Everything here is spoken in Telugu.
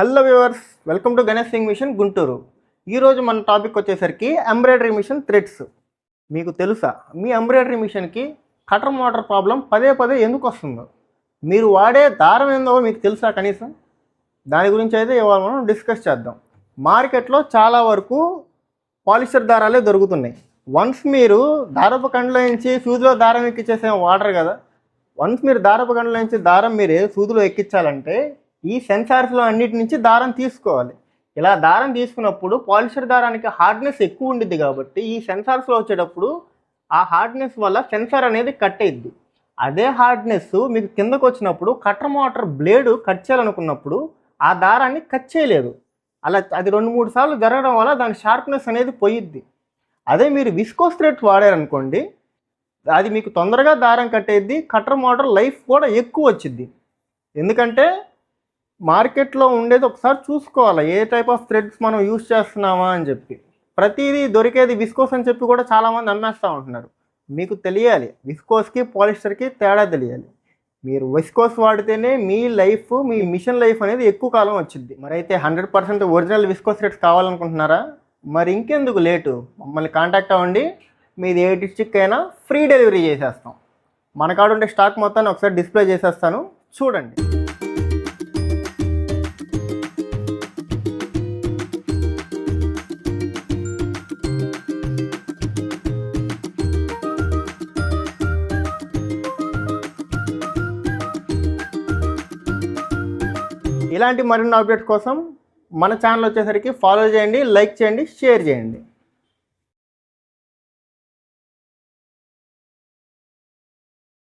Hello viewers, welcome to Ganesh Singh machine Guntur. ఈరోజు మన టాపిక్ వచ్చేసరికి ఎంబ్రాయిడరీ మిషన్ థ్రెడ్స్. మీకు తెలుసా మీ ఎంబ్రాయిడరీ మిషన్కి కటర్ మోటార్ ప్రాబ్లం పదే పదే ఎందుకు వస్తుందో? మీరు వాడే దారం ఏందో మీకు తెలుసా కనీసం? దాని గురించి అయితే ఇవాళ మనం డిస్కస్ చేద్దాం. మార్కెట్లో చాలా వరకు పాలిస్టర్ దారాలే దొరుకుతున్నాయి. వన్స్ మీరు దారపు కండ్లో నుంచి సూదిలో దారం ఎక్కించేసే వాడరు కదా. వన్స్ మీరు దారపు కండ్లో నుంచి దారం మీరు సూదిలో ఎక్కించాలంటే ఈ సెన్సార్స్లో అన్నిటి నుంచి దారం తీసుకోవాలి. ఇలా దారం తీసుకున్నప్పుడు పాలిస్టర్ దారానికి హార్డ్నెస్ ఎక్కువ ఉండిద్ది కాబట్టి ఈ సెన్సార్స్లో వచ్చేటప్పుడు ఆ హార్డ్నెస్ వల్ల సెన్సార్ అనేది కట్ అయ్యిద్ది. అదే హార్డ్నెస్ మీకు కిందకు వచ్చినప్పుడు కటర్ మోటార్ బ్లేడు కట్ చేయాలనుకున్నప్పుడు ఆ దారాన్ని కట్ చేయలేదు. అలా అది 2-3 సార్లు జరగడం వల్ల దాని షార్ప్నెస్ అనేది పోయిద్ది. అదే మీరు విస్కోస్ థ్రెడ్స్ వాడారనుకోండి, అది మీకు తొందరగా దారం కట్ అయ్యిద్ది, కటర్ మోటార్ లైఫ్ కూడా ఎక్కువ వచ్చిద్ది. ఎందుకంటే మార్కెట్లో ఉండేది ఒకసారి చూసుకోవాలి, ఏ టైప్ ఆఫ్ థ్రెడ్స్ మనం యూజ్ చేస్తున్నామా అని చెప్పి. ప్రతిదీ దొరికేది విస్కోస్ అని చెప్పి కూడా చాలామంది అమ్మేస్తూ ఉంటున్నారు. మీకు తెలియాలి, విస్కోస్కి పాలిస్టర్కి తేడా తెలియాలి. మీరు విస్కోస్ వాడితేనే మీ లైఫ్, మీ మిషన్ లైఫ్ అనేది ఎక్కువ కాలం వచ్చింది. మరి అయితే 100% ఒరిజినల్ విస్కోస్ థ్రెడ్స్ కావాలనుకుంటున్నారా? మరి ఇంకెందుకు లేటు, మమ్మల్ని కాంటాక్ట్ అవ్వండి. మీది ఏ డిస్ట్రిక్ట్ అయినా ఫ్రీ డెలివరీ చేసేస్తాం. మన కాడ ఉండే స్టాక్ మొత్తాన్ని ఒకసారి డిస్ప్లే చేసేస్తాను, చూడండి. ఇలాంటి మరిన్ని అప్డేట్స్ కోసం మన ఛానల్ వచ్చేసరికి ఫాలో చేయండి, లైక్ చేయండి, షేర్ చేయండి.